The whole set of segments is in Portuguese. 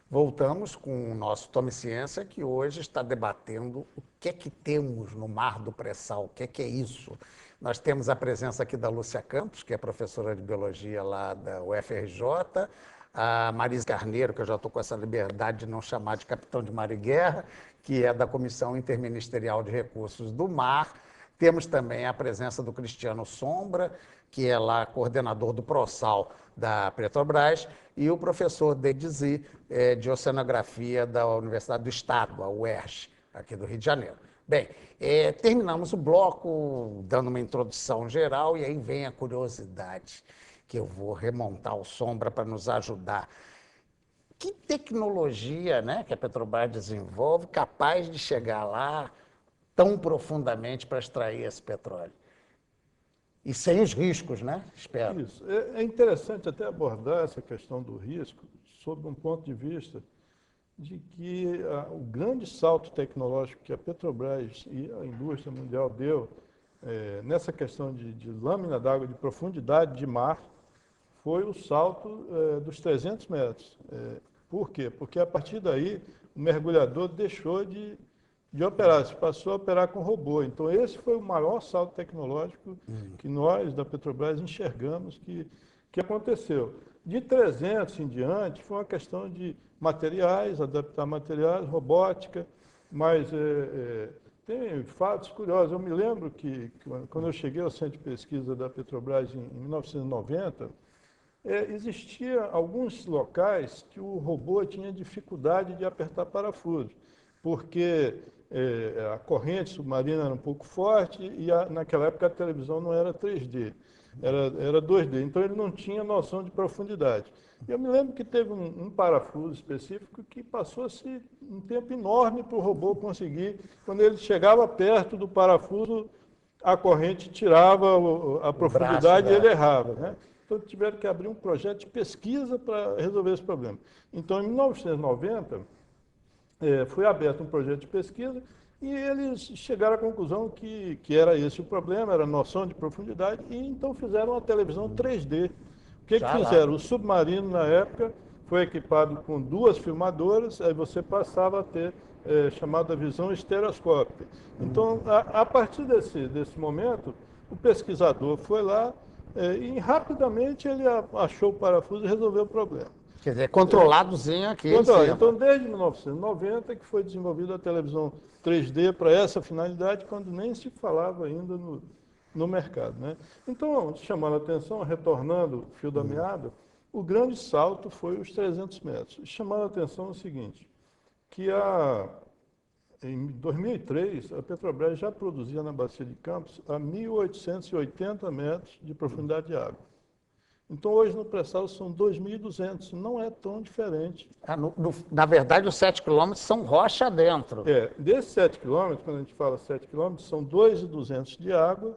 Voltamos com o nosso Tome Ciência, que hoje está debatendo o que é que temos no mar do pré-sal, o que é isso. Nós temos a presença aqui da Lúcia Campos, que é professora de biologia lá da UFRJ, a Marisa Carneiro, que eu já estou com essa liberdade de não chamar de capitão de mar e guerra, que é da Comissão Interministerial de Recursos do Mar. Temos também a presença do Cristiano Sombra, que é lá coordenador do ProSal da Petrobras, e o professor Dedizi, de Oceanografia da Universidade do Estado, a UERJ, aqui do Rio de Janeiro. Bem, terminamos o bloco dando uma introdução geral, e aí vem a curiosidade, que eu vou remontar o Sombra para nos ajudar. Que tecnologia, né, que a Petrobras desenvolve capaz de chegar lá tão profundamente para extrair esse petróleo? E sem os riscos, né? Espero. Isso. É interessante até abordar essa questão do risco sob um ponto de vista de que o grande salto tecnológico que a Petrobras e a indústria mundial deu nessa questão de lâmina d'água de profundidade de mar foi o salto dos 300 metros. Por quê? Porque a partir daí o mergulhador deixou de operar, se passou a operar com robô. Então, esse foi o maior salto tecnológico que nós, da Petrobras, enxergamos que aconteceu. De 300 em diante, foi uma questão de materiais, adaptar materiais, robótica, mas tem fatos curiosos. Eu me lembro que quando eu cheguei ao Centro de Pesquisa da Petrobras em 1990, existia alguns locais que o robô tinha dificuldade de apertar parafuso, porque a corrente submarina era um pouco forte e naquela época a televisão não era 3D, era 2D, então ele não tinha noção de profundidade. E eu me lembro que teve um parafuso específico que passou-se um tempo enorme para o robô conseguir, quando ele chegava perto do parafuso, a corrente tirava a profundidade e ele errava, né? Então tiveram que abrir um projeto de pesquisa para resolver esse problema. Então, em 1990, foi aberto um projeto de pesquisa e eles chegaram à conclusão que era esse o problema, era a noção de profundidade, e então fizeram uma televisão 3D. O que fizeram? O submarino, na época, foi equipado com 2 filmadoras, aí você passava a ter chamada visão estereoscópica. Então, a partir desse momento, o pesquisador foi lá e rapidamente ele achou o parafuso e resolveu o problema. Quer dizer, controladozinho aqui. Então, desde 1990 que foi desenvolvida a televisão 3D para essa finalidade, quando nem se falava ainda no mercado, né? Então, chamando a atenção, retornando o fio da meada, o grande salto foi os 300 metros. Chamando a atenção é o seguinte, que em 2003, a Petrobras já produzia na Bacia de Campos a 1.880 metros de profundidade de água. Então, hoje no pré-sal são 2.200, não é tão diferente. Na verdade, os 7 quilômetros são rocha dentro. Desses 7 quilômetros, quando a gente fala 7 quilômetros, são 2.200 de água,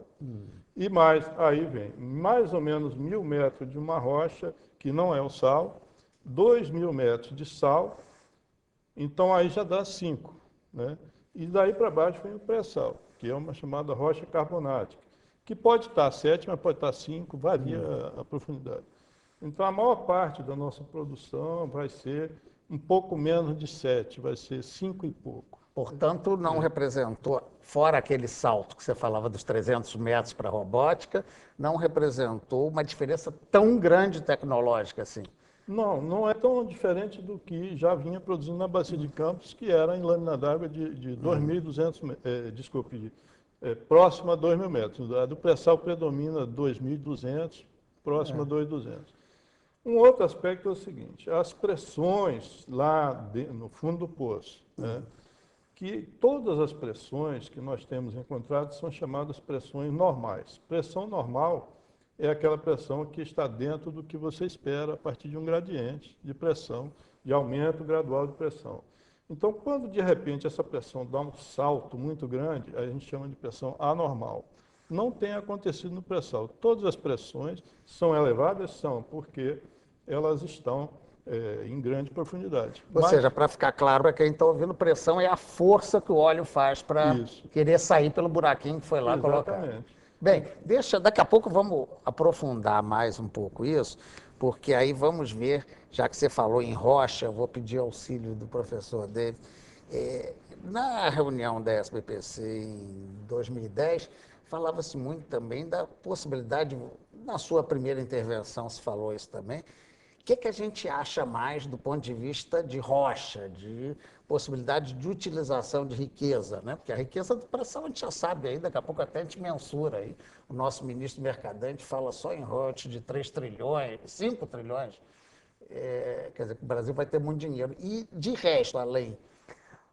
e mais, aí vem mais ou menos 1.000 metros de uma rocha, que não é o sal, 2.000 metros de sal, então aí já dá 5, né? E daí para baixo vem o pré-sal, que é uma chamada rocha carbonática, que pode estar 7, mas pode estar 5, varia a profundidade. Então, a maior parte da nossa produção vai ser um pouco menos de 7, vai ser 5 e pouco. Portanto, não representou, fora aquele salto que você falava dos 300 metros para a robótica, não representou uma diferença tão grande tecnológica assim. Não é tão diferente do que já vinha produzindo na Bacia de Campos, que era em lâmina d'água de 2.200, próximo a 2.000 metros. A do pré-sal predomina 2.200, próximo a 2.200. Um outro aspecto é o seguinte, as pressões lá no fundo do poço, né, que todas as pressões que nós temos encontrado são chamadas pressões normais. Pressão normal é aquela pressão que está dentro do que você espera a partir de um gradiente de pressão, de aumento gradual de pressão. Então, quando de repente essa pressão dá um salto muito grande, a gente chama de pressão anormal. Não tem acontecido no pré-sal. Todas as pressões são elevadas, porque elas estão em grande profundidade. Ou seja, para ficar claro para quem está ouvindo, pressão é a força que o óleo faz para querer sair pelo buraquinho que foi lá colocado. Bem, daqui a pouco vamos aprofundar mais um pouco isso, porque aí vamos ver, já que você falou em rocha, eu vou pedir auxílio do professor David. Na reunião da SBPC em 2010, falava-se muito também da possibilidade, na sua primeira intervenção se falou isso também, o que a gente acha mais do ponto de vista de rocha, de possibilidade de utilização de riqueza, né? Porque a riqueza do pré-sal a gente já sabe aí, daqui a pouco até a gente mensura aí. O nosso ministro Mercadante fala só em royalties de 3 trilhões, 5 trilhões. Quer dizer, que o Brasil vai ter muito dinheiro. E de resto, além.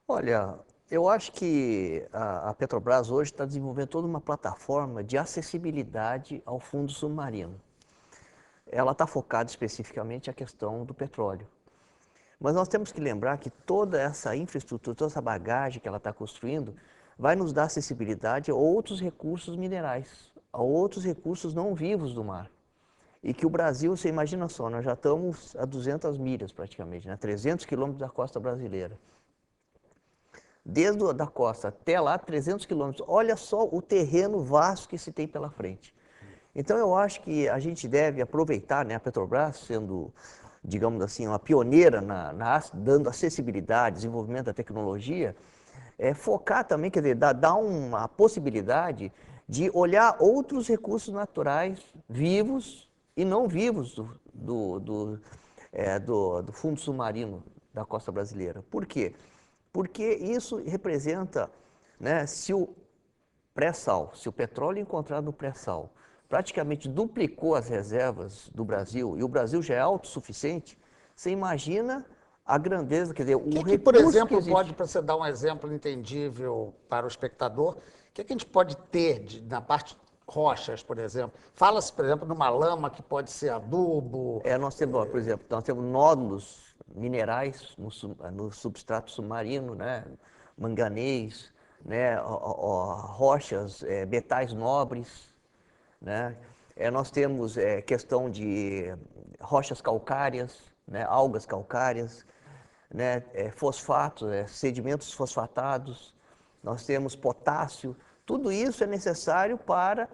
Olha, eu acho que a Petrobras hoje está desenvolvendo toda uma plataforma de acessibilidade ao fundo submarino. Ela está focada especificamente na questão do petróleo. Mas nós temos que lembrar que toda essa infraestrutura, toda essa bagagem que ela está construindo, vai nos dar acessibilidade a outros recursos minerais, a outros recursos não vivos do mar. E que o Brasil, você imagina só, nós já estamos a 200 milhas praticamente, né? 300 quilômetros da costa brasileira. Desde a costa até lá, 300 quilômetros. Olha só o terreno vasto que se tem pela frente. Então, eu acho que a gente deve aproveitar, né, a Petrobras, sendo, digamos assim, uma pioneira dando acessibilidade, desenvolvimento da tecnologia, focar também, quer dizer, dar uma possibilidade de olhar outros recursos naturais vivos e não vivos do fundo submarino da costa brasileira. Por quê? Porque isso representa, né, se o pré-sal, se o petróleo encontrado no pré-sal praticamente duplicou as reservas do Brasil, e o Brasil já é autossuficiente, você imagina a grandeza, quer dizer, o Que, por recurso exemplo, que existe. pode, para você dar um exemplo entendível para o espectador, o que a gente pode ter na parte rochas, por exemplo? Fala-se, por exemplo, numa lama que pode ser adubo. Nós temos, por exemplo, nós temos nódulos minerais no substrato submarino, né? Manganês, né? Rochas, metais nobres, né? Nós temos questão de rochas calcárias, né? Algas calcárias, né? Fosfatos, sedimentos fosfatados, nós temos potássio. Tudo isso é necessário para,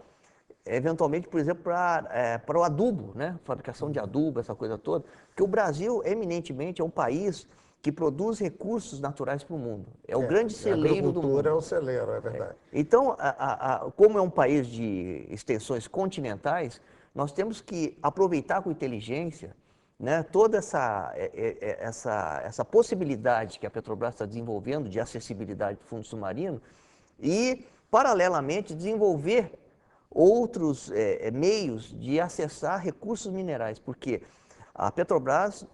eventualmente, por exemplo, para o adubo, né? Fabricação de adubo, essa coisa toda. Porque o Brasil, eminentemente, é um país que produz recursos naturais para o mundo. É o grande celeiro do mundo. A agricultura é o celeiro, é verdade. Então, como é um país de extensões continentais, nós temos que aproveitar com inteligência, né, toda essa possibilidade que a Petrobras está desenvolvendo de acessibilidade do fundo submarino e, paralelamente, desenvolver outros meios de acessar recursos minerais, porque a Petrobras,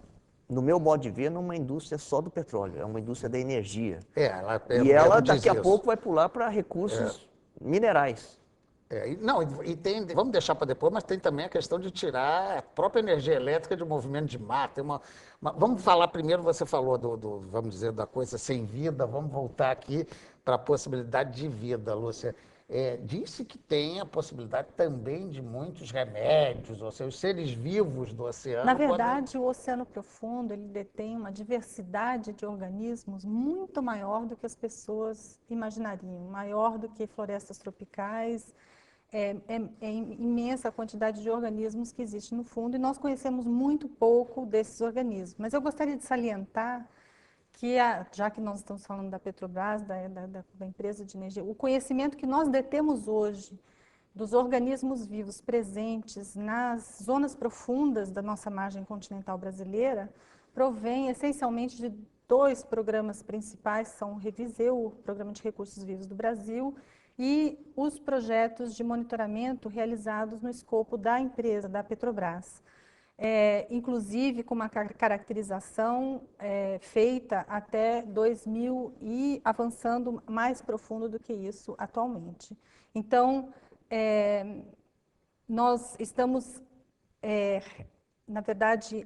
no meu modo de ver, não é uma indústria só do petróleo, é uma indústria da energia. E ela, daqui a pouco, vai pular para recursos minerais. Vamos deixar para depois, mas tem também a questão de tirar a própria energia elétrica de movimento de mar. Vamos falar primeiro, você falou vamos dizer, da coisa sem vida, vamos voltar aqui para a possibilidade de vida, Lúcia. Disse que tem a possibilidade também de muitos remédios, ou seja, os seres vivos do oceano. Na verdade, o oceano profundo ele detém uma diversidade de organismos muito maior do que as pessoas imaginariam, maior do que florestas tropicais. É imensa a quantidade de organismos que existe no fundo e nós conhecemos muito pouco desses organismos. Mas eu gostaria de salientar que, já que nós estamos falando da Petrobras, da empresa de energia, o conhecimento que nós detemos hoje dos organismos vivos presentes nas zonas profundas da nossa margem continental brasileira provém essencialmente de 2 programas principais, são o Reviseu, o Programa de Recursos Vivos do Brasil, e os projetos de monitoramento realizados no escopo da empresa, da Petrobras. Inclusive com uma caracterização feita até 2000 e avançando mais profundo do que isso atualmente. Então, nós estamos, na verdade,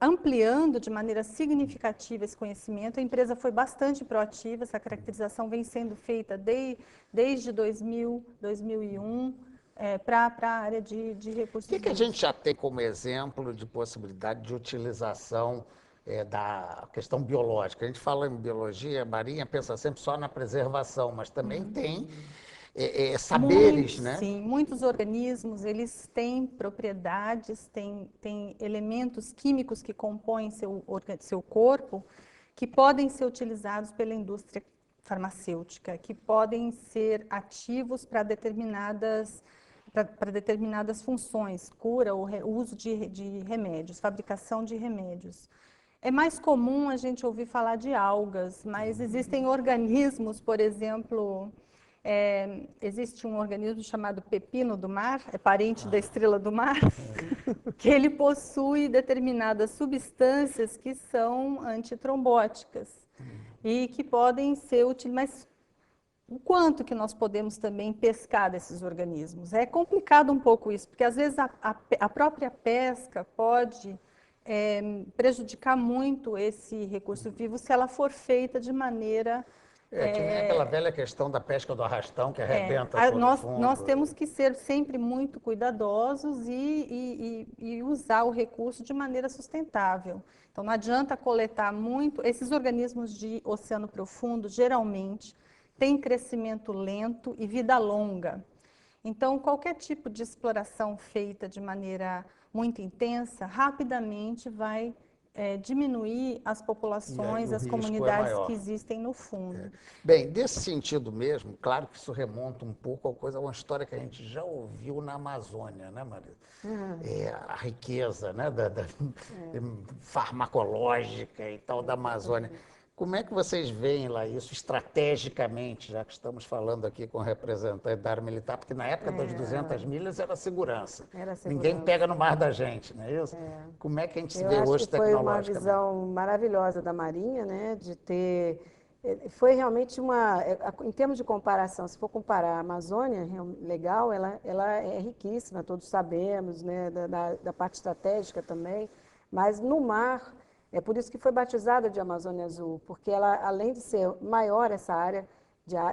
ampliando de maneira significativa esse conhecimento. A empresa foi bastante proativa, essa caracterização vem sendo feita desde 2000, 2001, para a área de recursos. O que a gente já tem como exemplo de possibilidade de utilização da questão biológica? A gente fala em biologia marinha, pensa sempre só na preservação, mas também tem saberes, né? Sim, muitos organismos, eles têm propriedades, têm elementos químicos que compõem seu corpo, que podem ser utilizados pela indústria farmacêutica, que podem ser ativos para determinadas funções, cura ou uso de remédios, fabricação de remédios. É mais comum a gente ouvir falar de algas, mas existem organismos, por exemplo, existe um organismo chamado pepino do mar, é parente da estrela do mar, que ele possui determinadas substâncias que são antitrombóticas e que podem ser utilizadas. Mas o quanto que nós podemos também pescar desses organismos? É complicado um pouco isso, porque às vezes a própria pesca pode prejudicar muito esse recurso vivo se ela for feita de maneira... Que nem aquela velha questão da pesca do arrastão que arrebenta todo o fundo. Nós temos que ser sempre muito cuidadosos e usar o recurso de maneira sustentável. Então, não adianta coletar muito. Esses organismos de oceano profundo, geralmente, têm crescimento lento e vida longa. Então, qualquer tipo de exploração feita de maneira muito intensa, rapidamente vai diminuir as populações, as comunidades que existem no fundo. Bem, desse sentido mesmo, claro que isso remonta um pouco a uma história que a gente já ouviu na Amazônia, né, Maria? A riqueza, né, farmacológica e tal da Amazônia. Como é que vocês veem lá isso estrategicamente, já que estamos falando aqui com o representante da área militar, porque na época das 200 milhas era segurança. Ninguém pega no mar da gente, não é isso? Como é que a gente se vê hoje tecnologicamente? Foi uma visão maravilhosa da Marinha, né, de ter... Foi realmente em termos de comparação, se for comparar a Amazônia, legal, ela é riquíssima, todos sabemos, né, da parte estratégica também, mas no mar... É por isso que foi batizada de Amazônia Azul, porque ela, além de ser maior essa área,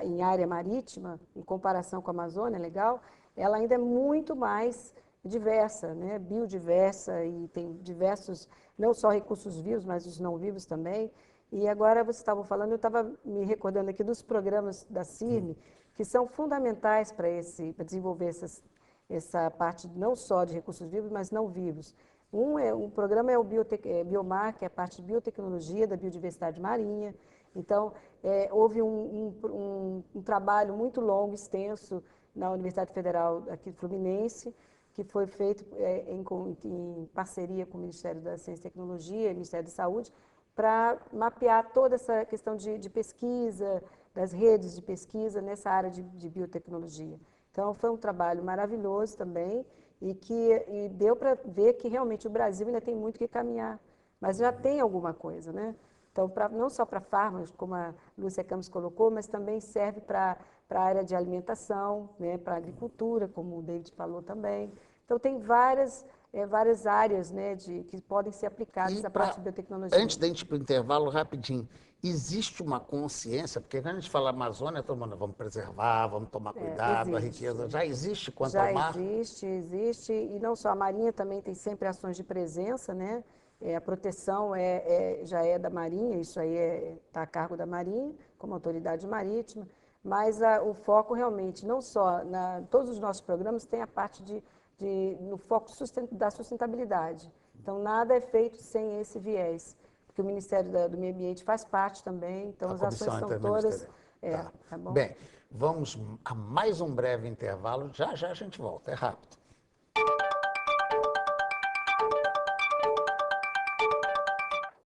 em área marítima, em comparação com a Amazônia, legal, ela ainda é muito mais diversa, né? Biodiversa, e tem diversos, não só recursos vivos, mas os não vivos também. E agora vocês estavam falando, eu estava me recordando aqui dos programas da CIRM, que são fundamentais para desenvolver essa parte não só de recursos vivos, mas não vivos. Um programa é o Biomar, que é a parte de biotecnologia da biodiversidade marinha. Então, houve um trabalho muito longo, extenso, na Universidade Federal aqui do Fluminense, que foi feito em parceria com o Ministério da Ciência e Tecnologia e o Ministério da Saúde, para mapear toda essa questão de pesquisa, das redes de pesquisa nessa área de biotecnologia. Então, foi um trabalho maravilhoso também, e deu para ver que realmente o Brasil ainda tem muito que caminhar, mas já tem alguma coisa, né? Então, não só para fármacos, como a Lúcia Campos colocou, mas também serve para a área de alimentação, né? Para a agricultura, como o David falou também. Então, tem várias áreas, né, que podem ser aplicadas à parte de biotecnologia. Antes da gente ir para o intervalo, rapidinho, existe uma consciência, porque quando a gente fala Amazônia, todo mundo, vamos preservar, vamos tomar cuidado, a riqueza já existe quanto ao mar? Já existe, e não só a Marinha também tem sempre ações de presença, né? A proteção já é da Marinha, isso aí está a cargo da Marinha, como autoridade marítima, mas o foco realmente, não só, todos os nossos programas têm a parte no foco da sustentabilidade. Então, nada é feito sem esse viés, porque o Ministério do Meio Ambiente faz parte também, então as ações são todas... Tá Tá bom? Bem, vamos a mais um breve intervalo, já já a gente volta, é rápido.